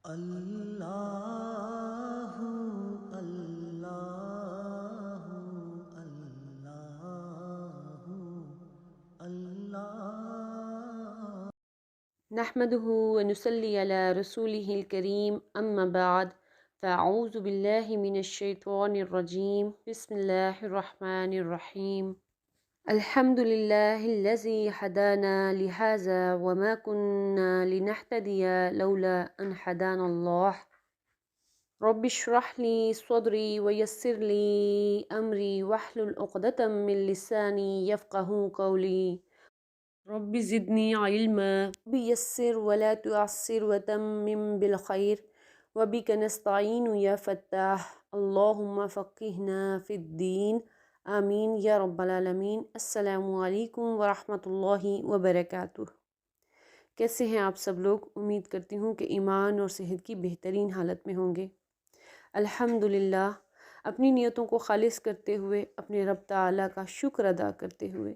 اللہ اللہ اللہ اللہ نحمده ونصلي على رسوله الكريم أما بعد فأعوذ بالله من الشيطان الرجيم بسم الله الرحمن الرحيم الحمد لله الذي هدانا لهذا وما كنا لنهتدي لولا أن هدانا الله رب اشرح لي صدري ويسر لي أمري واحلل عقدة من لساني يفقهوا قولي رب زدني علما بيسر ولا تعسر وتمم بالخير وبك نستعين يا فتاح اللهم فقهنا في الدين آمین یا رب العالمین۔ السلام علیکم ورحمۃ اللہ وبرکاتہ۔ کیسے ہیں آپ سب لوگ؟ امید کرتی ہوں کہ ایمان اور صحت کی بہترین حالت میں ہوں گے۔ الحمدللہ، اپنی نیتوں کو خالص کرتے ہوئے، اپنے رب تعالیٰ کا شکر ادا کرتے ہوئے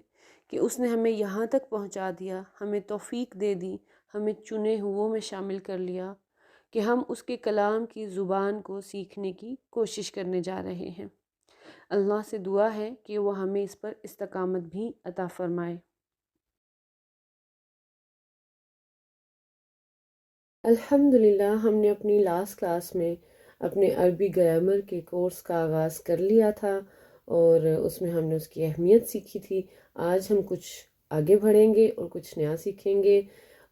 کہ اس نے ہمیں یہاں تک پہنچا دیا، ہمیں توفیق دے دی، ہمیں چنے ہوئوں میں شامل کر لیا کہ ہم اس کے کلام کی زبان کو سیکھنے کی کوشش کرنے جا رہے ہیں۔ اللہ سے دعا ہے کہ وہ ہمیں اس پر استقامت بھی عطا فرمائے۔ الحمدللہ، ہم نے اپنی لاسٹ کلاس میں اپنے عربی گرامر کے کورس کا آغاز کر لیا تھا اور اس میں ہم نے اس کی اہمیت سیکھی تھی۔ آج ہم کچھ آگے بڑھیں گے اور کچھ نیا سیکھیں گے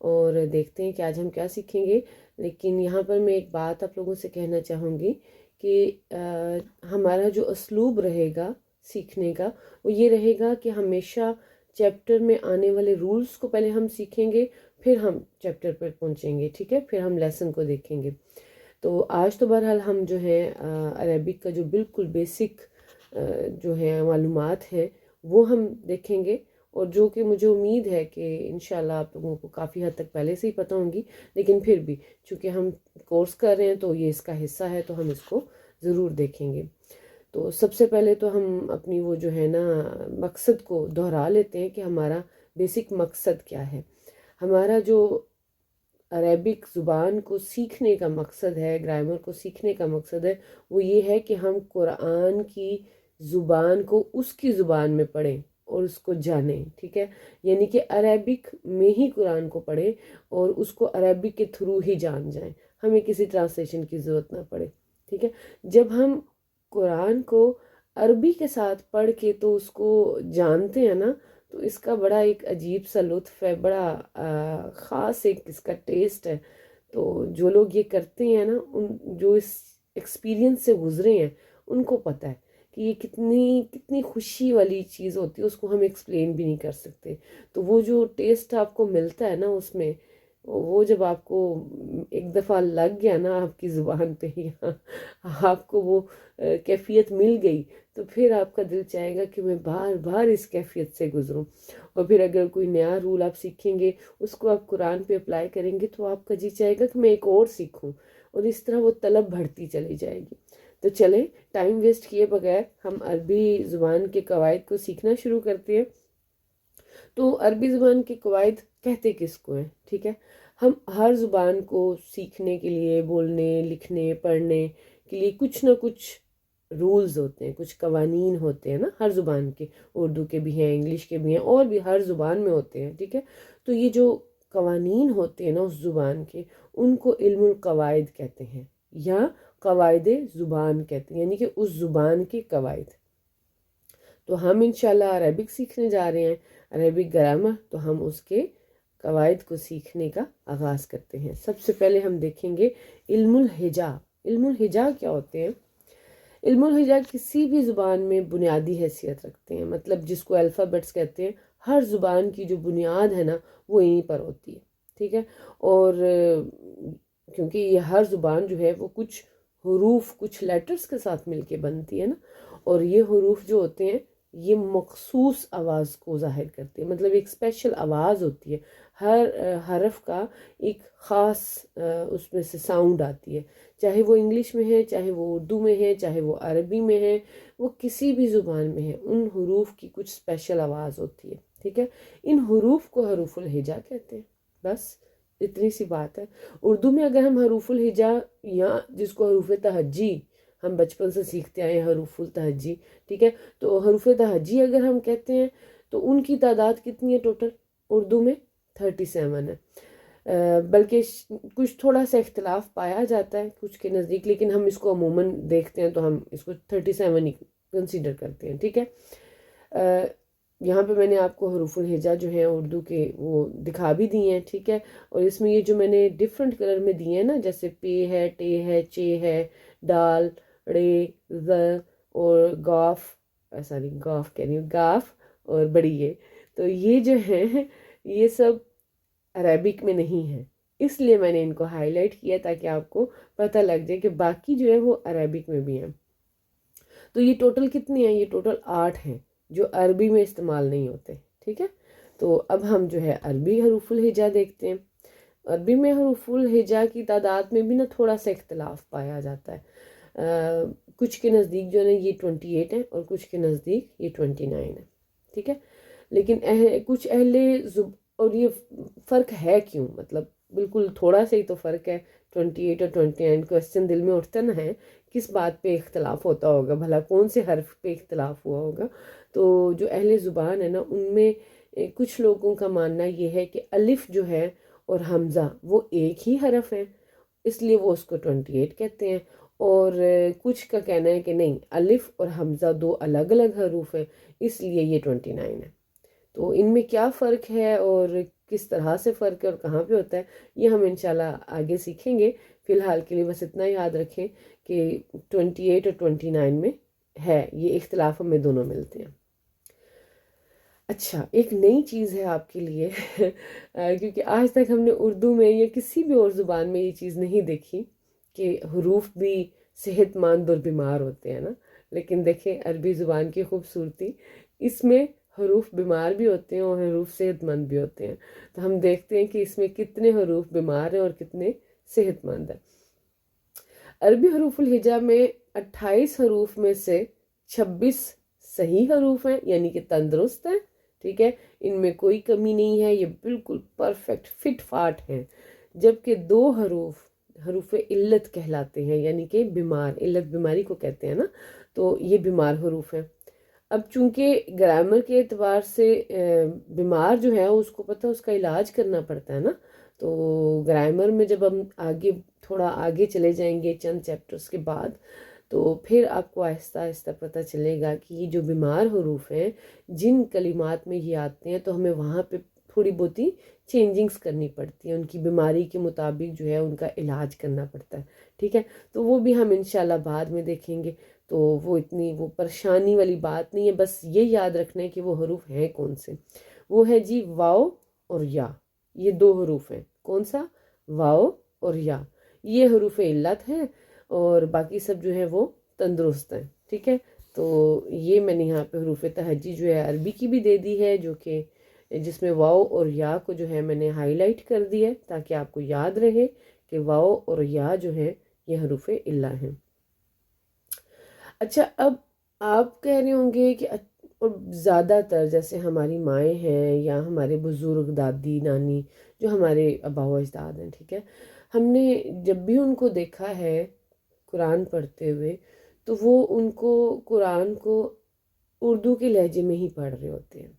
اور دیکھتے ہیں کہ آج ہم کیا سیکھیں گے۔ لیکن یہاں پر میں ایک بات آپ لوگوں سے کہنا چاہوں گی کہ ہمارا جو اسلوب رہے گا سیکھنے کا وہ یہ رہے گا کہ ہمیشہ چیپٹر میں آنے والے رولز کو پہلے ہم سیکھیں گے، پھر ہم چیپٹر پر پہنچیں گے، ٹھیک ہے؟ پھر ہم لیسن کو دیکھیں گے۔ تو آج تو بہرحال ہم جو ہے عربک کا جو بالکل بیسک جو ہے معلومات ہیں وہ ہم دیکھیں گے، اور جو کہ مجھے امید ہے کہ انشاءاللہ آپ لوگوں کو کافی حد تک پہلے سے ہی پتہ ہوں گی، لیکن پھر بھی چونکہ ہم کورس کر رہے ہیں تو یہ اس کا حصہ ہے تو ہم اس کو ضرور دیکھیں گے۔ تو سب سے پہلے تو ہم اپنی وہ جو ہے نا مقصد کو دہرا لیتے ہیں کہ ہمارا بیسک مقصد کیا ہے۔ ہمارا جو عربک زبان کو سیکھنے کا مقصد ہے، گرامر کو سیکھنے کا مقصد ہے، وہ یہ ہے کہ ہم قرآن کی زبان کو اس کی زبان میں پڑھیں اور اس کو جانیں، ٹھیک ہے؟ یعنی کہ عربک میں ہی قرآن کو پڑھیں اور اس کو عربک کے تھرو ہی جان جائیں، ہمیں کسی ٹرانسلیشن کی ضرورت نہ پڑے، ٹھیک ہے؟ جب ہم قرآن کو عربی کے ساتھ پڑھ کے تو اس کو جانتے ہیں نا، تو اس کا بڑا ایک عجیب سا لطف ہے، بڑا خاص ایک اس کا ٹیسٹ ہے۔ تو جو لوگ یہ کرتے ہیں نا، جو اس ایکسپیرینس سے گزرے ہیں ان کو پتہ ہے کہ یہ کتنی خوشی والی چیز ہوتی ہے، اس کو ہم ایکسپلین بھی نہیں کر سکتے۔ تو وہ جو ٹیسٹ آپ کو ملتا ہے نا اس میں، وہ جب آپ کو ایک دفعہ لگ گیا نا آپ کی زبان پہ، آپ کو وہ کیفیت مل گئی، تو پھر آپ کا دل چاہے گا کہ میں بار بار اس کیفیت سے گزروں۔ اور پھر اگر کوئی نیا رول آپ سیکھیں گے، اس کو آپ قرآن پہ اپلائی کریں گے، تو آپ کا جی چاہے گا کہ میں ایک اور سیکھوں، اور اس طرح وہ طلب بڑھتی چلی جائے گی۔ تو چلیں ٹائم ویسٹ کیے بغیر ہم عربی زبان کے قواعد کو سیکھنا شروع کرتے ہیں۔ تو عربی زبان کے قواعد کہتے کس کو ہیں، ٹھیک ہے؟ ہم ہر زبان کو سیکھنے کے لیے، بولنے، لکھنے، پڑھنے کے لیے کچھ نہ کچھ رولز ہوتے ہیں، کچھ قوانین ہوتے ہیں نا ہر زبان کے، اردو کے بھی ہیں، انگلش کے بھی ہیں، اور بھی ہر زبان میں ہوتے ہیں، ٹھیک ہے؟ تو یہ جو قوانین ہوتے ہیں نا اس زبان کے، ان کو علم القواعد کہتے ہیں یا قواعد زبان کہتے ہیں، یعنی کہ اس زبان کے قواعد۔ تو ہم انشاءاللہ عربک سیکھنے جا رہے ہیں، عربک گرامر، تو ہم اس کے قواعد کو سیکھنے کا آغاز کرتے ہیں۔ سب سے پہلے ہم دیکھیں گے علم الہجا۔ علم الہجا کیا ہوتے ہیں؟ علم الہجا کسی بھی زبان میں بنیادی حیثیت رکھتے ہیں، مطلب جس کو الفابیٹس کہتے ہیں، ہر زبان کی جو بنیاد ہے نا وہ یہیں پر ہوتی ہے، ٹھیک ہے؟ اور کیونکہ یہ ہر زبان جو ہے وہ کچھ حروف، کچھ لیٹرز کے ساتھ مل کے بنتی ہے نا، اور یہ حروف جو ہوتے ہیں یہ مخصوص آواز کو ظاہر کرتے ہیں، مطلب ایک اسپیشل آواز ہوتی ہے، ہر حرف کا ایک خاص اس میں سے ساؤنڈ آتی ہے، چاہے وہ انگلش میں ہے، چاہے وہ اردو میں ہے، چاہے وہ عربی میں ہے، وہ کسی بھی زبان میں ہے، ان حروف کی کچھ اسپیشل آواز ہوتی ہے، ٹھیک ہے؟ ان حروف کو حروف الہجا کہتے ہیں۔ بس اتنی سی بات ہے. اردو میں اگر ہم حروف الہجا یا جس کو حروف تہجی ہم بچپن سے سیکھتے آئے ہیں، حروف التہجی، ٹھیک ہے، تو حروف تہجی اگر ہم کہتے ہیں تو ان کی تعداد کتنی ہے ٹوٹل اردو میں؟ 37 ہے. بلکہ کچھ تھوڑا سا اختلاف پایا جاتا ہے کچھ کے نزدیک، لیکن ہم اس کو عموماً دیکھتے ہیں تو ہم اس کو 37 ہی کنسیڈر کرتے ہیں، ٹھیک ہے. یہاں پہ میں نے آپ کو حروف الہجا جو ہیں اردو کے وہ دکھا بھی دیے ہیں، ٹھیک ہے. اور اس میں یہ جو میں نے ڈفرینٹ کلر میں دیے ہیں نا، جیسے پے ہے، ٹے ہے، چے ہے، ڈال، رے، ز اور گاف، سوری گاف کہہ رہی ہوں، گاف اور بڑی یہ، تو یہ جو ہیں یہ سب عربک میں نہیں ہے، اس لیے میں نے ان کو ہائی لائٹ کیا تاکہ آپ کو پتہ لگ جائے کہ باقی جو ہے وہ عربک میں بھی ہیں. تو یہ ٹوٹل کتنی ہیں؟ یہ ٹوٹل 8 ہیں جو عربی میں استعمال نہیں ہوتے، ٹھیک ہے. تو اب ہم جو ہے عربی حروف الہجا دیکھتے ہیں. عربی میں حروف الہجا کی تعداد میں بھی نا تھوڑا سا اختلاف پایا جاتا ہے. کچھ کے نزدیک جو ہے نا یہ 28 ہیں اور کچھ کے نزدیک یہ 29 ہے، ٹھیک ہے. لیکن کچھ اور یہ فرق ہے کیوں؟ مطلب بالکل تھوڑا سا ہی تو فرق ہے، 28 اور 29. کوشچن دل میں اٹھتا نہ ہے کس بات پہ اختلاف ہوتا ہوگا، بھلا کون سے حرف پہ اختلاف ہوا ہوگا. تو جو اہل زبان ہے نا ان میں کچھ لوگوں کا ماننا یہ ہے کہ الف جو ہے اور حمزہ وہ ایک ہی حرف ہے، اس لیے وہ اس کو 28 کہتے ہیں. اور کچھ کا کہنا ہے کہ نہیں، الف اور حمزہ دو الگ الگ حروف ہیں، اس لیے یہ 29 ہے. تو ان میں کیا فرق ہے اور کس طرح سے فرق ہے اور کہاں پہ ہوتا ہے، یہ ہم انشاءاللہ آگے سیکھیں گے. فی الحال کے لیے بس اتنا یاد رکھیں کہ 28 اور 29 میں ہے یہ اختلاف، ہمیں دونوں ملتے ہیں. اچھا، ایک نئی چیز ہے آپ کے لیے کیونکہ آج تک ہم نے اردو میں یا کسی بھی اور زبان میں یہ چیز نہیں دیکھی کہ حروف بھی صحت مند اور بیمار ہوتے ہیں نا. لیکن دیکھیں عربی زبان کی خوبصورتی، اس میں حروف بیمار بھی ہوتے ہیں اور حروف صحت مند بھی ہوتے ہیں. تو ہم دیکھتے ہیں کہ اس میں کتنے حروف بیمار ہیں اور کتنے صحت مند ہیں. عربی حروف الہجا میں 28 حروف میں سے 26 صحیح حروف ہیں، یعنی کہ تندرست ہیں، ٹھیک ہے، ان میں کوئی کمی نہیں ہے، یہ بالکل پرفیکٹ فٹ فاٹ ہیں. جبکہ 2 حروف علت کہلاتے ہیں، یعنی کہ بیمار، علت بیماری کو کہتے ہیں نا، تو یہ بیمار حروف ہیں. اب چونکہ گرامر کے اعتبار سے بیمار جو ہے اس کو پتہ اس کا علاج کرنا پڑتا ہے نا. تو گرامر میں جب ہم تھوڑا آگے چلے جائیں گے چند چیپٹرز کے بعد، تو پھر آپ کو آہستہ آہستہ پتہ چلے گا کہ یہ جو بیمار حروف ہیں جن کلمات میں یہ آتے ہیں تو ہمیں وہاں پہ تھوڑی بہت چینجنگز کرنی پڑتی ہیں، ان کی بیماری کے مطابق جو ہے ان کا علاج کرنا پڑتا ہے، ٹھیک ہے. تو وہ بھی ہم انشاءاللہ بعد میں دیکھیں گے. تو وہ اتنی پریشانی والی بات نہیں ہے، بس یہ یاد رکھنا ہے کہ وہ حروف ہیں کون سے. وہ ہے جی واو اور یا، یہ 2 حروف ہیں. کون سا؟ واو اور یا، یہ حروف علت ہیں اور باقی سب جو ہے وہ تندرست ہیں، ٹھیک ہے. تو یہ میں نے یہاں پہ حروف تہجی جو ہے عربی کی بھی دے دی ہے، جو کہ جس میں واو اور یا کو جو ہے میں نے ہائی لائٹ کر دی ہے تاکہ آپ کو یاد رہے کہ واو اور یا جو ہے یہ حروف علت ہیں. اچھا، اب آپ کہہ رہے ہوں گے کہ اور زیادہ تر جیسے ہماری مائیں ہیں یا ہمارے بزرگ دادی نانی جو ہمارے آبا و اجداد ہیں، ٹھیک ہے، ہم نے جب بھی ان کو دیکھا ہے قرآن پڑھتے ہوئے تو وہ ان کو قرآن کو اردو کے لہجے میں ہی پڑھ رہے ہوتے ہیں.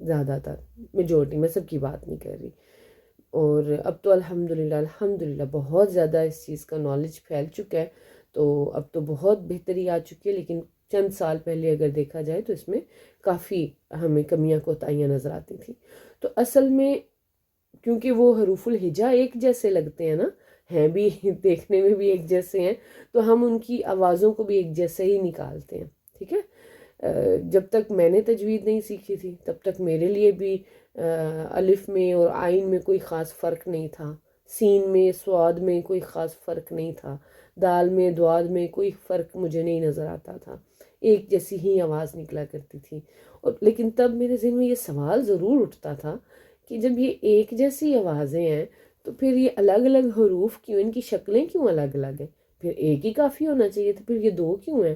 زیادہ تر میجورٹی، میں سب کی بات نہیں کر رہی. اور اب تو الحمدللہ بہت زیادہ اس چیز کا نالج پھیل چکا ہے، تو اب تو بہت بہتری آ چکی ہے. لیکن چند سال پہلے اگر دیکھا جائے تو اس میں کافی ہمیں کمیاں کوتاہیاں نظر آتی تھیں. تو اصل میں کیونکہ وہ حروف الہجا ایک جیسے لگتے ہیں نا، ہیں بھی دیکھنے میں بھی ایک جیسے ہیں، تو ہم ان کی آوازوں کو بھی ایک جیسے ہی نکالتے ہیں، ٹھیک ہے. جب تک میں نے تجوید نہیں سیکھی تھی تب تک میرے لیے بھی الف میں اور عین میں کوئی خاص فرق نہیں تھا، سین میں صاد میں کوئی خاص فرق نہیں تھا، دال میں دعاد میں کوئی فرق مجھے نہیں نظر آتا تھا، ایک جیسی ہی آواز نکلا کرتی تھی. لیکن تب میرے ذہن میں یہ سوال ضرور اٹھتا تھا کہ جب یہ ایک جیسی آوازیں ہیں تو پھر یہ الگ الگ حروف کیوں، ان کی شکلیں کیوں الگ الگ ہیں؟ پھر ایک ہی کافی ہونا چاہیے تھا، پھر یہ 2 کیوں ہیں؟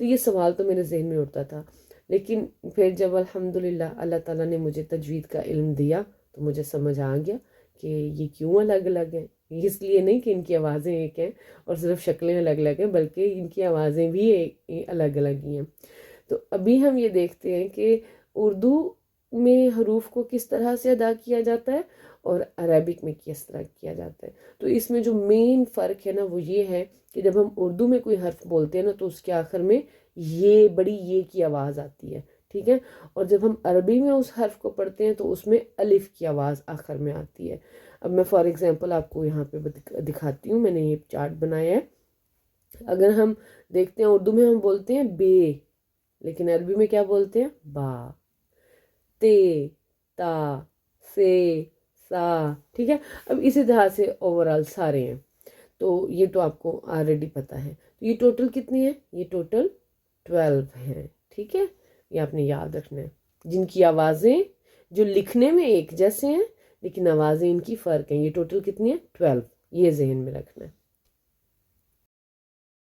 تو یہ سوال تو میرے ذہن میں اٹھتا تھا. لیکن پھر جب الحمدللہ اللہ تعالیٰ نے مجھے تجوید کا علم دیا تو مجھے سمجھ آ گیا کہ یہ کیوں الگ الگ ہیں. اس لیے نہیں کہ ان کی آوازیں ایک ہیں اور صرف شکلیں الگ الگ ہیں، بلکہ ان کی آوازیں بھی الگ الگ ہی ہیں. تو ابھی ہم یہ دیکھتے ہیں کہ اردو میں حروف کو کس طرح سے ادا کیا جاتا ہے اور عربک میں کس طرح کیا جاتا ہے. تو اس میں جو مین فرق ہے نا وہ یہ ہے کہ جب ہم اردو میں کوئی حرف بولتے ہیں نا تو اس کے آخر میں یہ بڑی یہ کی آواز آتی ہے، ٹھیک ہے. اور جب ہم عربی میں اس حرف کو پڑھتے ہیں تو اس میں الف کی آواز آخر میں آتی ہے. اب میں فار ایگزامپل آپ کو یہاں پہ دکھاتی ہوں. میں نے یہ چارٹ بنایا ہے. اگر ہم دیکھتے ہیں اردو میں ہم بولتے ہیں بے، لیکن عربی میں کیا بولتے ہیں؟ با. تے، تا، سے، سا، ٹھیک ہے. اب اسی طرح سے اوورال سارے ہیں. تو یہ تو آپ کو آلریڈی پتہ ہے. تو یہ ٹوٹل کتنے ہیں؟ یہ ٹوٹل 12 ہیں، ٹھیک ہے. یہ آپ نے یاد رکھنا ہے، جن کی آوازیں جو لکھنے میں ایک جیسے ہیں لیکن آوازیں ان کی فرق ہیں. یہ ٹوٹل کتنی ہیں؟ 12. یہ ذہن میں رکھنا ہے.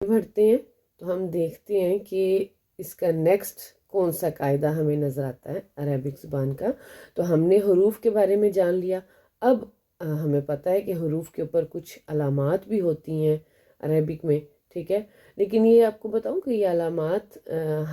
بڑھتے ہیں تو ہم دیکھتے ہیں کہ اس کا نیکسٹ کون سا قاعدہ ہمیں نظر آتا ہے عربک زبان کا. تو ہم نے حروف کے بارے میں جان لیا. اب ہمیں پتہ ہے کہ حروف کے اوپر کچھ علامات بھی ہوتی ہیں عربک میں، ٹھیک ہے. لیکن یہ آپ کو بتاؤں کہ یہ علامات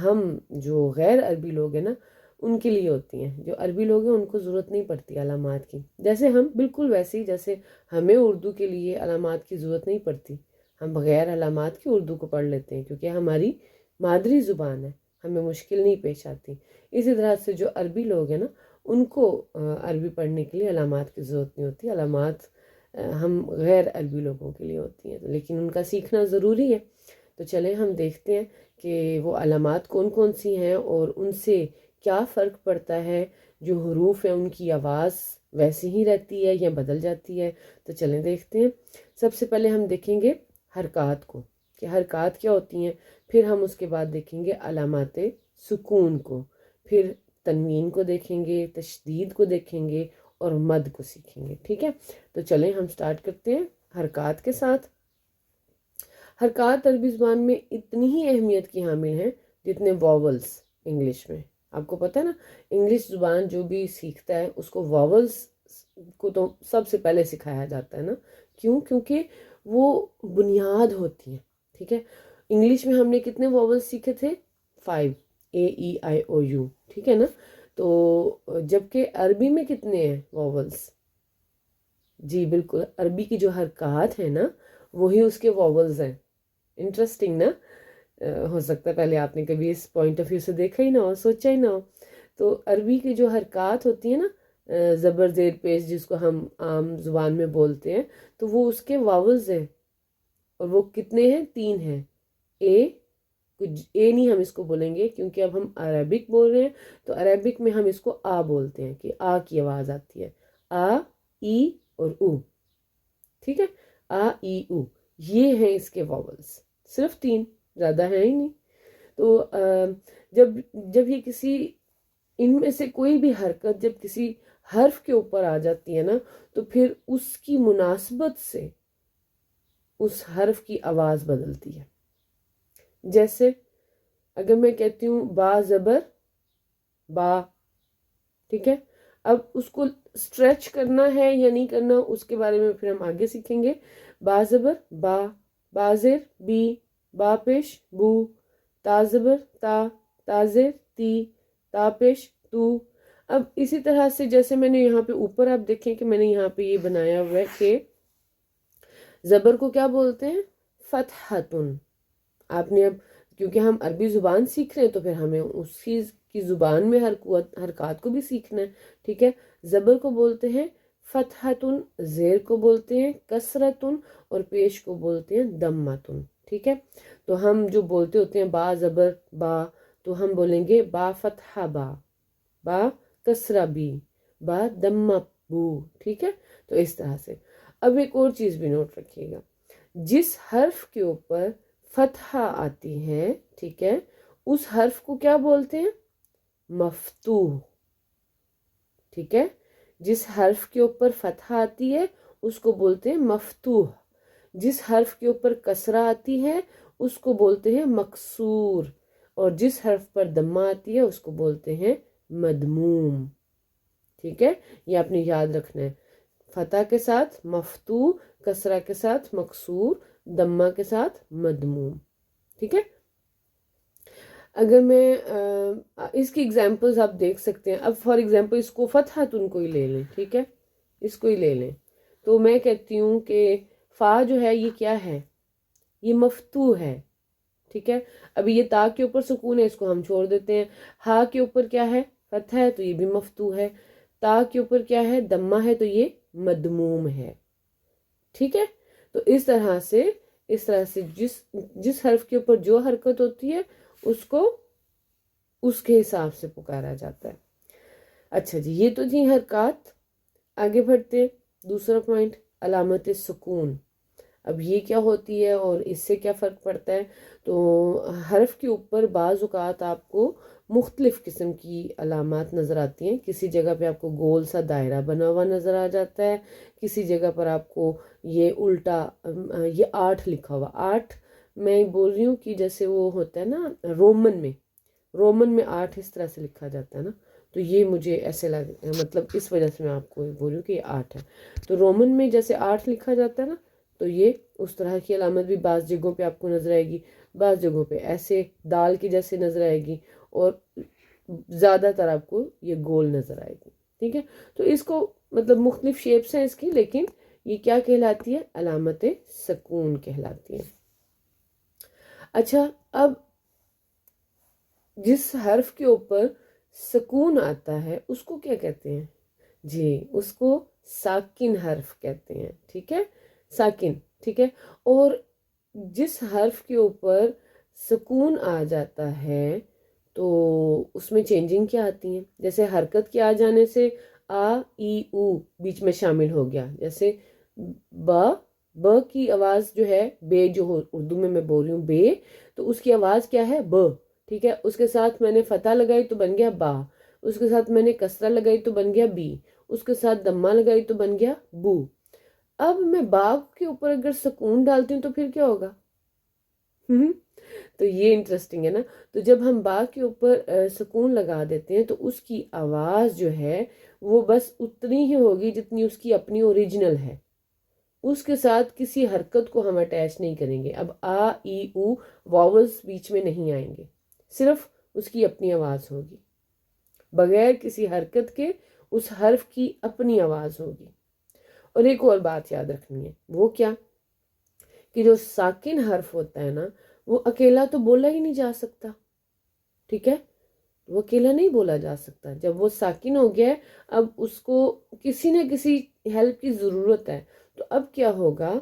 ہم جو غیر عربی لوگ ہیں نا ان کے لیے ہوتی ہیں. جو عربی لوگ ہیں ان کو ضرورت نہیں پڑتی علامات کی. جیسے ہم بالکل ویسے ہی جیسے ہمیں اردو کے لیے علامات کی ضرورت نہیں پڑتی، ہم بغیر علامات کی اردو کو پڑھ لیتے ہیں کیونکہ ہماری مادری زبان ہے، ہمیں مشکل نہیں پیش آتی. اسی طرح سے جو عربی لوگ ہیں نا ان کو عربی پڑھنے کے لیے علامات کی ضرورت نہیں ہوتی. علامات ہم غیر عربی لوگوں کے لیے ہوتی ہیں، لیکن ان کا سیکھنا ضروری ہے. تو چلیں ہم دیکھتے ہیں کہ وہ علامات کون کون سی ہیں اور ان سے کیا فرق پڑتا ہے. جو حروف ہیں ان کی آواز ویسی ہی رہتی ہے یا بدل جاتی ہے. تو چلیں دیکھتے ہیں. سب سے پہلے ہم دیکھیں گے حرکات کو کہ حرکات کیا ہوتی ہیں. پھر ہم اس کے بعد دیکھیں گے علامات سکون کو، پھر تنوین کو دیکھیں گے، تشدید کو دیکھیں گے اور مد کو سیکھیں گے، ٹھیک ہے. تو چلیں ہم سٹارٹ کرتے ہیں حرکات کے ساتھ. حرکات عربی زبان میں اتنی ہی اہمیت کی حامل ہیں جتنے واولز انگلش میں. آپ کو پتہ ہے نا انگلش زبان جو بھی سیکھتا ہے اس کو واولز کو تو سب سے پہلے سکھایا جاتا ہے نا. کیوں؟ کیونکہ وہ بنیاد ہوتی ہیں، ٹھیک ہے. انگلش میں ہم نے کتنے واولز سیکھے تھے؟ 5، AEIOU، ٹھیک ہے نا. تو جبکہ عربی میں کتنے ہیں واولز؟ جی بالکل، عربی کی جو حرکات ہیں نا وہی اس کے واولز ہیں. انٹرسٹنگ نا. ہو سکتا ہے پہلے آپ نے کبھی اس پوائنٹ آف ویو سے دیکھا ہی نہ ہو، سوچا ہی نہ ہو. تو عربی کی جو حرکات ہوتی ہیں نا زبر زیر پیش جس کو ہم عام زبان میں بولتے ہیں، تو وہ اس کے واولز ہیں. اور وہ کتنے ہیں؟ 3 ہیں. اے نہیں ہم اس کو بولیں گے کیونکہ اب ہم عربک بول رہے ہیں. تو عربک میں ہم اس کو آ بولتے ہیں کہ آ کی آواز آتی ہے. آ، ای اور او، ٹھیک ہے. آ، ای، او یہ ہیں اس کے واولز. صرف 3، زیادہ ہیں ہی نہیں. تو جب یہ کسی ان میں سے کوئی بھی حرکت جب کسی حرف کے اوپر آ جاتی ہے نا تو پھر اس کی مناسبت سے اس حرف کی آواز بدلتی ہے. جیسے اگر میں کہتی ہوں با زبر با، ٹھیک ہے. اب اس کو سٹریچ کرنا ہے یا نہیں کرنا اس کے بارے میں پھر ہم آگے سیکھیں گے. با زبر با، با زیر بی، با پیش بو، تا زبر تا، تا زیر تی، تا پیش تو. اب اسی طرح سے جیسے میں نے یہاں پہ اوپر آپ دیکھیں کہ میں نے یہاں پہ یہ بنایا ہوا ہے کہ زبر کو کیا بولتے ہیں؟ فتحتن. آپ نے اب کیونکہ ہم عربی زبان سیکھ رہے ہیں تو پھر ہمیں اس چیز کی زبان میں حرکات کو بھی سیکھنا ہے، ٹھیک ہے. زبر کو بولتے ہیں فتحتن، زیر کو بولتے ہیں کسرتن اور پیش کو بولتے ہیں دمتن، ٹھیک ہے. تو ہم جو بولتے ہوتے ہیں با زبر با تو ہم بولیں گے با فتح با، با کسرہ بی، با دمہ بو، ٹھیک ہے. تو اس طرح سے. اب ایک اور چیز بھی نوٹ رکھیے گا، جس حرف کے اوپر فتحہ آتی ہے، ٹھیک ہے، اس حرف کو کیا بولتے ہیں؟ مفتوح، ٹھیک ہے. جس حرف کے اوپر فتحہ آتی ہے اس کو بولتے ہیں مفتوح. جس حرف کے اوپر کسرہ آتی ہے اس کو بولتے ہیں مکسور، اور جس حرف پر دمہ آتی ہے اس کو بولتے ہیں مدموم، ٹھیک ہے. یہ آپ نے یاد رکھنا ہے. فتح کے ساتھ مفتوح، کسرہ کے ساتھ مکسور، دمہ کے ساتھ مدموم. ٹھیک ہے. اگر میں اس کی ایگزامپلز آپ دیکھ سکتے ہیں. اب فار ایگزامپل اس کو فتحتن کو ہی لے لیں. ٹھیک ہے، اس کو ہی لے لیں. تو میں کہتی ہوں کہ فا جو ہے یہ کیا ہے، یہ مفتوح ہے. ٹھیک ہے. ابھی یہ تا کے اوپر سکون ہے، اس کو ہم چھوڑ دیتے ہیں. ہا کے اوپر کیا ہے، فتح ہے، تو یہ بھی مفتوح ہے. تا کے اوپر کیا ہے، دمہ ہے، تو یہ مدموم ہے. ٹھیک ہے. تو اس طرح سے جس حرف کے اوپر جو حرکت ہوتی ہے اس کو اس کے حساب سے پکارا جاتا ہے. اچھا جی، یہ تو تھی حرکات. آگے بڑھتے ہیں. دوسرا پوائنٹ، علامت سکون. اب یہ کیا ہوتی ہے اور اس سے کیا فرق پڑتا ہے؟ تو حرف کے اوپر بعض اوقات آپ کو مختلف قسم کی علامات نظر آتی ہیں. کسی جگہ پہ آپ کو گول سا دائرہ بنا ہوا نظر آ جاتا ہے، کسی جگہ پر آپ کو یہ الٹا یہ 8 لکھا ہوا. 8 میں بول رہی ہوں کہ جیسے وہ ہوتا ہے نا رومن میں 8 اس طرح سے لکھا جاتا ہے نا. تو یہ مجھے ایسے مطلب اس وجہ سے میں آپ کو بول رہی ہوں کہ یہ 8 ہے. تو رومن میں جیسے 8 لکھا جاتا ہے نا، تو یہ اس طرح کی علامت بھی بعض جگہوں پہ آپ کو نظر آئے گی. بعض جگہوں پہ ایسے دال کی جیسے نظر آئے گی، اور زیادہ تر آپ کو یہ گول نظر آئے گی. ٹھیک ہے. تو اس کو مطلب مختلف شیپس ہیں اس کی، لیکن یہ کیا کہلاتی ہے، علامت سکون کہلاتی ہے. اچھا، اب جس حرف کے اوپر سکون آتا ہے اس کو کیا کہتے ہیں؟ جی، اس کو ساکن حرف کہتے ہیں. ٹھیک ہے، ساکن. ٹھیک ہے. اور جس حرف کے اوپر سکون آ جاتا ہے تو اس میں چینجنگ کیا آتی ہیں؟ جیسے حرکت کے آ جانے سے آ ای او بیچ میں شامل ہو گیا. جیسے ب کی آواز جو ہے، بے جو اردو میں بول رہی ہوں بے، تو اس کی آواز کیا ہے، ب. ٹھیک ہے. اس کے ساتھ میں نے فتح لگائی تو بن گیا با. اس کے ساتھ میں نے کسرہ لگائی تو بن گیا بی. اس کے ساتھ دمہ لگائی تو بن گیا بو. اب میں با کے اوپر اگر سکون ڈالتی ہوں تو پھر کیا ہوگا؟ تو یہ انٹرسٹنگ ہے نا. تو جب ہم با کے اوپر سکون لگا دیتے ہیں تو اس کی آواز جو ہے وہ بس اتنی ہی ہوگی جتنی اس کی اپنی اوریجنل ہے. اس کے ساتھ کسی حرکت کو ہم اٹیچ نہیں کریں گے. اب آ ای او واولز بیچ میں نہیں آئیں گے، صرف اس کی اپنی آواز ہوگی، بغیر کسی حرکت کے اس حرف کی اپنی آواز ہوگی. اور ایک اور بات یاد رکھنی ہے، وہ کیا کہ جو ساکن حرف ہوتا ہے نا، وہ اکیلا تو بولا ہی نہیں جا سکتا. ٹھیک ہے، وہ اکیلا نہیں بولا جا سکتا. جب وہ ساکن ہو گیا ہے، اب اس کو کسی نہ کسی ہیلپ کی ضرورت ہے. تو اب کیا ہوگا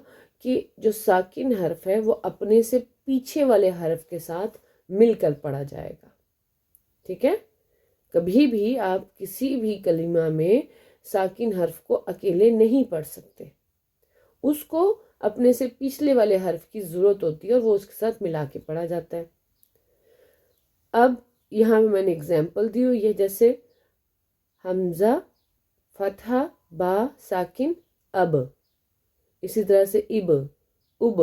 کہ جو ساکن حرف ہے وہ اپنے سے پیچھے والے حرف کے ساتھ مل کر پڑھا جائے گا. ٹھیک ہے. کبھی بھی آپ کسی بھی کلمہ میں ساکن حرف کو اکیلے نہیں پڑھ سکتے، اس کو اپنے سے پچھلے والے حرف کی ضرورت ہوتی ہے اور وہ اس کے ساتھ ملا کے پڑھا جاتا ہے. اب یہاں میں نے اگزامپل دی ہوئی ہے، جیسے حمزہ فتحہ با ساکن اب، اسی طرح سے اب اب،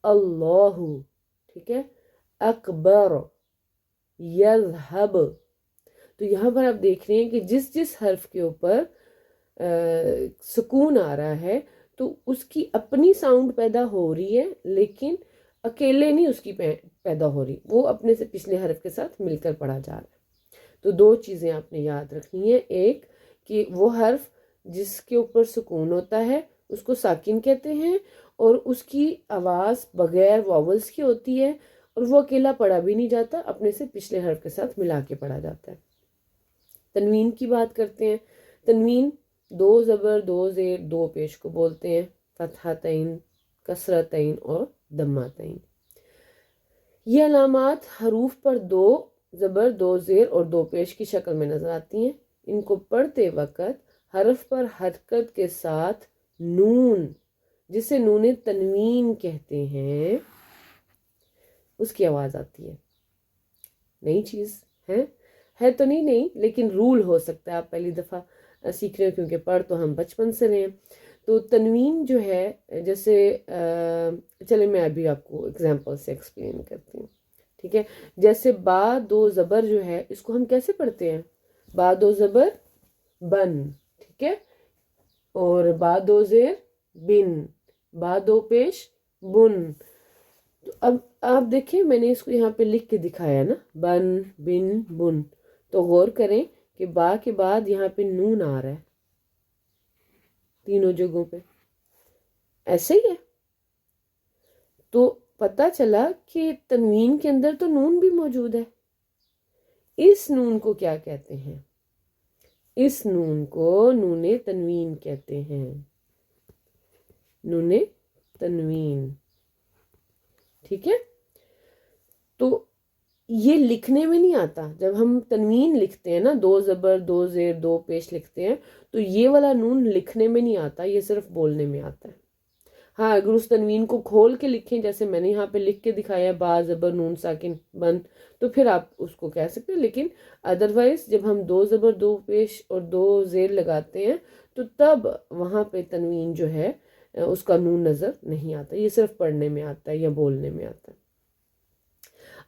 اللہ. ٹھیک ہے. اکبر، یذہب. تو یہاں پر آپ دیکھ رہے ہیں کہ جس حرف کے اوپر سکون آ رہا ہے تو اس کی اپنی ساؤنڈ پیدا ہو رہی ہے، لیکن اکیلے نہیں اس کی پیدا ہو رہی، وہ اپنے سے پچھلے حرف کے ساتھ مل کر پڑھا جا رہا ہے. تو 2 چیزیں آپ نے یاد رکھنی ہے. ایک کہ وہ حرف جس کے اوپر سکون ہوتا ہے اس کو ساکن کہتے ہیں، اور اس کی آواز بغیر واولز کی ہوتی ہے، اور وہ اکیلا پڑھا بھی نہیں جاتا، اپنے سے پچھلے حرف کے ساتھ ملا کے پڑھا جاتا ہے. تنوین کی بات کرتے ہیں. تنوین 2 زبر 2 زیر 2 پیش کو بولتے ہیں، فتحتین، کسرتین اور دمتین. یہ علامات حروف پر 2 زبر 2 زیر اور 2 پیش کی شکل میں نظر آتی ہیں. ان کو پڑھتے وقت حرف پر حرکت کے ساتھ نون، جسے نون تنوین کہتے ہیں، اس کی آواز آتی ہے. نئی چیز ہے تو نہیں، لیکن رول ہو سکتا ہے آپ پہلی دفعہ سیکھ رہے ہو، کیونکہ پڑھ تو ہم بچپن سے رہے ہیں. تو تنوین جو ہے، جیسے چلے میں ابھی آپ کو اگزامپل سے ایکسپلین کرتی ہوں. ٹھیک ہے. جیسے با 2 زبر جو ہے، اس کو ہم کیسے پڑھتے ہیں؟ با 2 زبر بن. ٹھیک ہے. اور با دو زیر بن، با دو پیش بن. تو اب آپ دیکھیں میں نے اس کو یہاں پہ لکھ کے دکھایا نا، بن بن بن. تو غور کریں کہ با کے بعد یہاں پہ نون آ رہا ہے تینوں جگہوں پہ، ایسے ہی ہے. تو پتہ چلا کہ تنوین کے اندر تو نون بھی موجود ہے. اس نون کو کیا کہتے ہیں؟ اس نون کو نون تنوین کہتے ہیں. نون تنوین. ٹھیک ہے. تو یہ لکھنے میں نہیں آتا. جب ہم تنوین لکھتے ہیں نا، دو زبر دو زیر دو پیش لکھتے ہیں، تو یہ والا نون لکھنے میں نہیں آتا، یہ صرف بولنے میں آتا ہے. ہاں اگر اس تنوین کو کھول کے لکھیں، جیسے میں نے یہاں پہ لکھ کے دکھایا ہے با زبر نون ساکن بند، تو پھر آپ اس کو کہہ سکتے ہیں. لیکن ادروائز جب ہم دو زبر دو پیش اور دو زیر لگاتے ہیں تو تب وہاں پہ تنوین جو ہے اس کا نون نظر نہیں آتا، یہ صرف پڑھنے میں آتا ہے یا بولنے میں آتا ہے.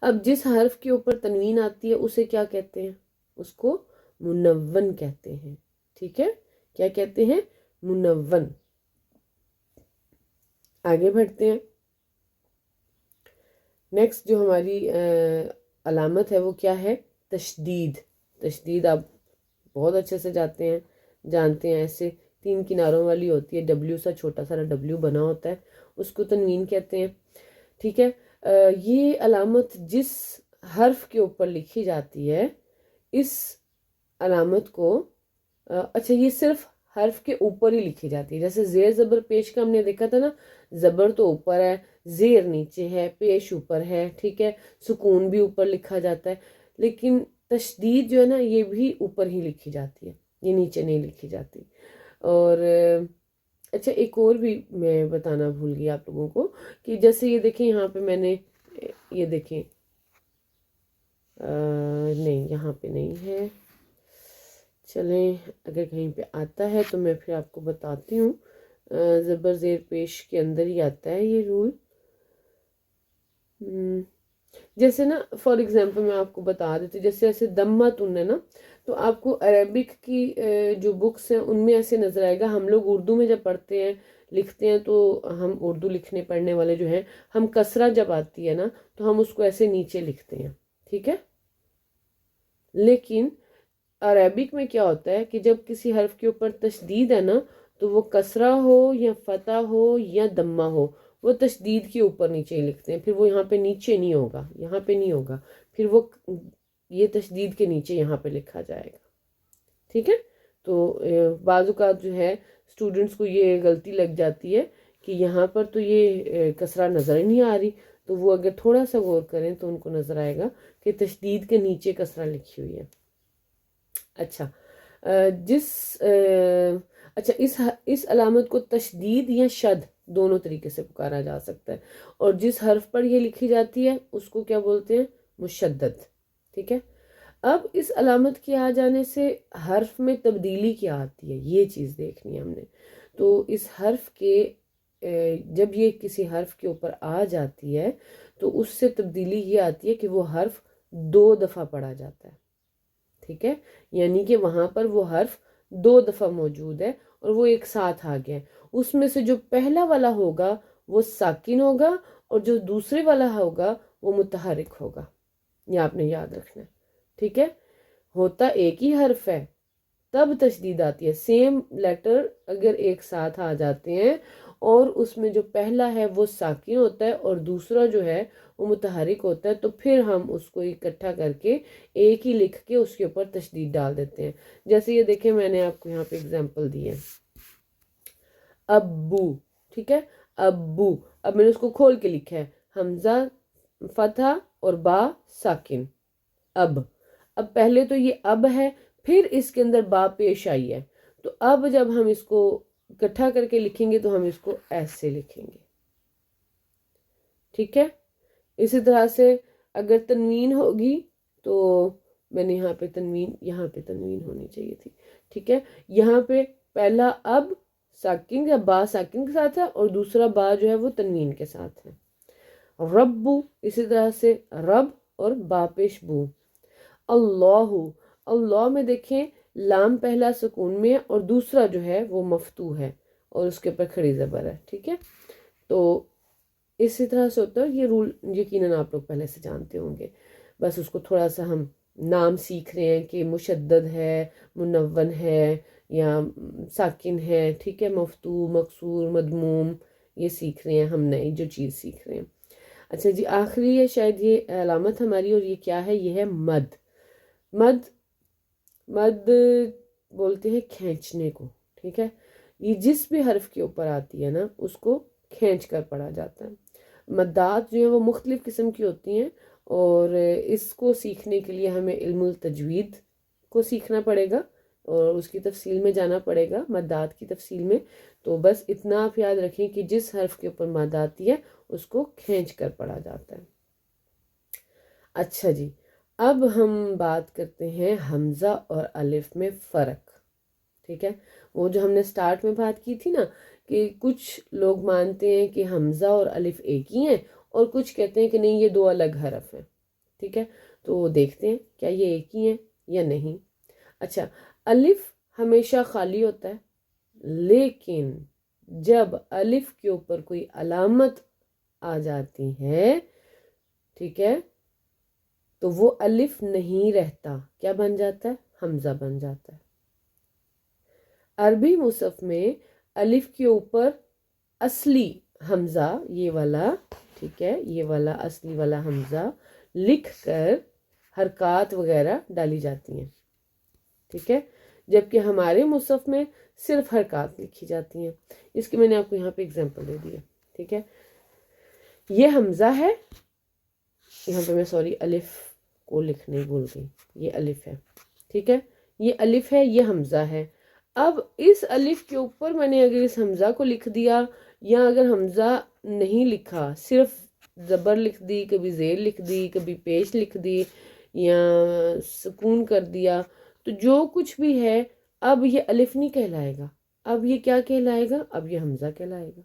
اب جس حرف کے اوپر تنوین آتی ہے اسے کیا کہتے ہیں؟ اس کو منون کہتے ہیں. ٹھیک ہے، کیا کہتے ہیں؟ منون. آگے بڑھتے ہیں. نیکسٹ جو ہماری علامت ہے وہ کیا ہے؟ تشدید. تشدید آپ بہت اچھے سے جانتے ہیں. ایسے تین کناروں والی ہوتی ہے، ڈبلیو سا چھوٹا سا ڈبلیو بنا ہوتا ہے، اس کو تنوین کہتے ہیں. ٹھیک ہے. یہ علامت جس حرف کے اوپر لکھی جاتی ہے، اس علامت کو اچھا یہ صرف حرف کے اوپر ہی لکھی جاتی ہے. جیسے زیر زبر پیش کا ہم نے دیکھا تھا نا، زبر تو اوپر ہے، زیر نیچے ہے، پیش اوپر ہے. ٹھیک ہے، سکون بھی اوپر لکھا جاتا ہے. لیکن تشدید جو ہے نا، یہ بھی اوپر ہی لکھی جاتی ہے، یہ نیچے نہیں لکھی جاتی. اور اچھا ایک اور بھی میں بتانا بھول گئی آپ لوگوں کو، کہ جیسے یہ دیکھیں یہاں پہ میں نے یہ دیکھیں نہیں یہاں پہ نہیں ہے، چلیں اگر کہیں پہ آتا ہے تو میں پھر آپ کو بتاتی ہوں. زبر زیر پیش کے اندر ہی آتا ہے یہ رول. جیسے نا فار ایگزامپل میں آپ کو بتا دیتی، جیسے ایسے دمہ تن ہے نا، تو آپ کو عربک کی جو بکس ہیں ان میں ایسے نظر آئے گا. ہم لوگ اردو میں جب پڑھتے ہیں لکھتے ہیں، تو ہم اردو لکھنے پڑھنے والے جو ہیں، ہم کسرہ جب آتی ہے نا تو ہم اس کو ایسے نیچے لکھتے ہیں. ٹھیک ہے. لیکن عربک میں کیا ہوتا ہے کہ جب کسی حرف کے اوپر تشدید ہے نا، تو وہ کسرہ ہو یا فتح ہو یا دمہ ہو، وہ تشدید کے اوپر نیچے ہی لکھتے ہیں. پھر وہ یہاں پہ نیچے نہیں ہوگا، یہاں پہ نہیں ہوگا، پھر وہ یہ تشدید کے نیچے یہاں پہ لکھا جائے گا. ٹھیک ہے. تو بعض اوقات جو ہے اسٹوڈنٹس کو یہ غلطی لگ جاتی ہے کہ یہاں پر تو یہ کسرہ نظر ہی نہیں آ رہی، تو وہ اگر تھوڑا سا غور کریں تو ان کو نظر آئے گا کہ تشدید کے نیچے کسرہ لکھی ہوئی ہے. اچھا اچھا اس علامت کو تشدید یا شد دونوں طریقے سے پکارا جا سکتا ہے. اور جس حرف پر یہ لکھی جاتی ہے اس کو کیا بولتے ہیں؟ مشدد. ٹھیک ہے. اب اس علامت کے آ جانے سے حرف میں تبدیلی کیا آتی ہے، یہ چیز دیکھنی ہے ہم نے. تو اس حرف کے جب یہ کسی حرف کے اوپر آ جاتی ہے تو اس سے تبدیلی یہ آتی ہے کہ وہ حرف دو دفعہ پڑھا جاتا ہے. ٹھیک ہے. یعنی کہ وہاں پر وہ حرف دو دفعہ موجود ہے اور وہ ایک ساتھ آ گیا. اس میں سے جو پہلا والا ہوگا وہ ساکن ہوگا اور جو دوسرے والا ہوگا وہ متحرک ہوگا. یہ آپ نے یاد رکھنا ہے. ٹھیک ہے. ہوتا ایک ہی حرف ہے تب تشدید آتی ہے. سیم لیٹر اگر ایک ساتھ آ جاتے ہیں اور اس میں جو پہلا ہے وہ ساکن ہوتا ہے اور دوسرا جو ہے وہ متحرک ہوتا ہے، تو پھر ہم اس کو اکٹھا کر کے ایک ہی لکھ کے اس کے اوپر تشدید ڈال دیتے ہیں. جیسے یہ دیکھیں میں نے آپ کو یہاں پہ اگزامپل دی ہے، ابو. ٹھیک ہے. ابو. اب میں نے اس کو کھول کے لکھا ہے، حمزہ فتح اور با ساکن. اب پہلے تو یہ اب ہے، پھر اس کے اندر با پیش آئی ہے. تو اب جب ہم اس کو اکٹھا کر کے لکھیں گے تو ہم اس کو ایسے لکھیں گے. ٹھیک ہے. اسی طرح سے اگر تنوین ہوگی تو میں نے یہاں پہ تنوین ہونی چاہیے تھی. ٹھیک ہے. یہاں پہ پہلا اب ساکن یا با ساکن کے ساتھ ہے اور دوسرا با جو ہے وہ تنوین کے ساتھ ہے. ربو. اسی طرح سے رب اور با پیش بو. اللہ. اللہ میں دیکھیں لام پہلا سکون میں ہے اور دوسرا جو ہے وہ مفتوح ہے اور اس کے اوپر کھڑی زبر ہے، ٹھیک ہے. تو اسی طرح سے ہوتا ہے. یہ رول یقیناً آپ لوگ پہلے سے جانتے ہوں گے، بس اس کو تھوڑا سا ہم نام سیکھ رہے ہیں کہ مشدد ہے، منون ہے یا ساکن ہے، ٹھیک ہے، مفتوح، مکسور، مدموم، یہ سیکھ رہے ہیں ہم، نئی جو چیز سیکھ رہے ہیں. اچھا جی، آخری ہے شاید یہ علامت ہماری، اور یہ کیا ہے؟ یہ ہے مد. مد مد بولتے ہیں کھینچنے کو، ٹھیک ہے. یہ جس بھی حرف کے اوپر آتی ہے نا اس کو کھینچ کر پڑھا جاتا ہے. مدات جو ہیں وہ مختلف قسم کی ہوتی ہیں، اور اس کو سیکھنے کے لیے ہمیں علم التجوید کو سیکھنا پڑے گا اور اس کی تفصیل میں جانا پڑے گا، مدات کی تفصیل میں. تو بس اتنا آپ یاد رکھیں کہ جس حرف کے اوپر مد آتی ہے اس کو کھینچ کر پڑھا جاتا ہے. اچھا جی، اب ہم بات کرتے ہیں حمزہ اور الف میں فرق، ٹھیک ہے. وہ جو ہم نے سٹارٹ میں بات کی تھی نا کہ کچھ لوگ مانتے ہیں کہ حمزہ اور الف ایک ہی ہیں، اور کچھ کہتے ہیں کہ نہیں یہ دو الگ حرف ہیں، ٹھیک ہے. تو دیکھتے ہیں کیا یہ ایک ہی ہیں یا نہیں. اچھا، الف ہمیشہ خالی ہوتا ہے، لیکن جب الف کے اوپر کوئی علامت آ جاتی ہے، ٹھیک ہے، تو وہ الف نہیں رہتا، کیا بن جاتا ہے؟ حمزہ بن جاتا ہے. عربی مصحف میں الف کے اوپر اصلی حمزہ یہ والا، ٹھیک ہے، یہ والا اصلی والا حمزہ لکھ کر حرکات وغیرہ ڈالی جاتی ہیں، ٹھیک ہے، جبکہ ہمارے مصحف میں صرف حرکات لکھی جاتی ہیں. اس کی میں نے آپ کو یہاں پہ اگزامپل دے دی ہے، ٹھیک ہے. یہ حمزہ ہے، یہاں پہ میں سوری الف کو لکھنے بھول گئی، یہ الف ہے، ٹھیک ہے، یہ الف ہے، یہ حمزہ ہے. اب اس الف کے اوپر میں نے اگر اس حمزہ کو لکھ دیا، یا اگر حمزہ نہیں لکھا، صرف زبر لکھ دی، کبھی زیر لکھ دی، کبھی پیش لکھ دی، یا سکون کر دیا، تو جو کچھ بھی ہے اب یہ الف نہیں کہلائے گا، اب یہ کیا کہلائے گا؟ اب یہ حمزہ کہلائے گا.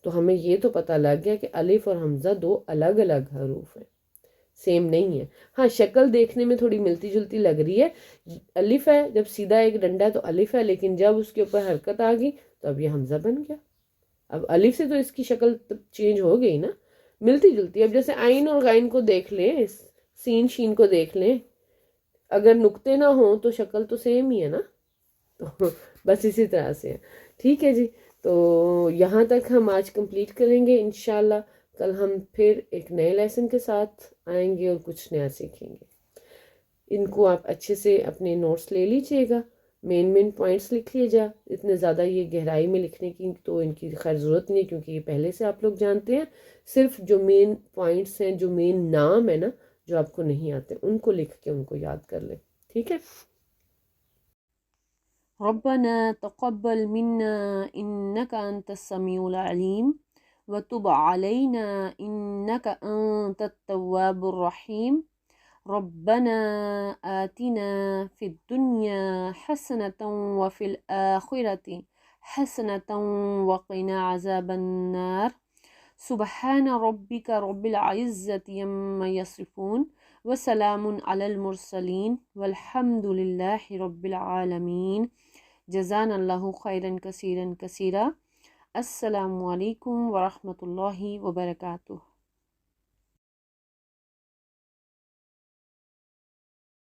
تو ہمیں یہ تو پتہ لگ گیا کہ الف اور حمزہ دو الگ الگ حروف ہیں، سیم نہیں ہے. ہاں شکل دیکھنے میں تھوڑی ملتی جلتی لگ رہی ہے. الف ہے، جب سیدھا ایک ڈنڈا ہے تو الف ہے، لیکن جب اس کے اوپر حرکت آ گئی تو اب یہ حمزہ بن گیا. اب الف سے تو اس کی شکل چینج ہو گئی نا، ملتی جلتی. اب جیسے عین اور غین کو دیکھ لیں، سین شین کو دیکھ لیں، اگر نقطے نہ ہوں تو شکل تو سیم ہی ہے نا. تو بس اسی طرح سے ہے، ٹھیک ہے جی. تو یہاں تک ہم آج کمپلیٹ کریں گے انشاءاللہ. کل ہم پھر ایک نئے لیسن کے ساتھ آئیں گے اور کچھ نیا سیکھیں گے. ان کو آپ اچھے سے اپنے نوٹس لے لیجئے گا، مین پوائنٹس لکھ لیجئے. اتنے زیادہ یہ گہرائی میں لکھنے کی تو ان کی خیر ضرورت نہیں ہے، کیونکہ یہ پہلے سے آپ لوگ جانتے ہیں. صرف جو مین پوائنٹس ہیں، جو مین نام ہے نا جو آپ کو نہیں آتے، ان کو لکھ کے ان کو یاد کر لیں، ٹھیک ہے. ربنا تقبل منا إنك أنت السميع العليم وتب علينا إنك أنت التواب الرحيم. ربنا آتنا في الدنيا حسنة وفي الآخرة حسنة وقنا عذاب النار. سبحان ربك رب العزة عما يصفون وسلام على المرسلين والحمد لله رب العالمين. جزانا اللہ خیرا کثیرا کثیرا. السلام علیکم ورحمۃ اللہ وبرکاتہ.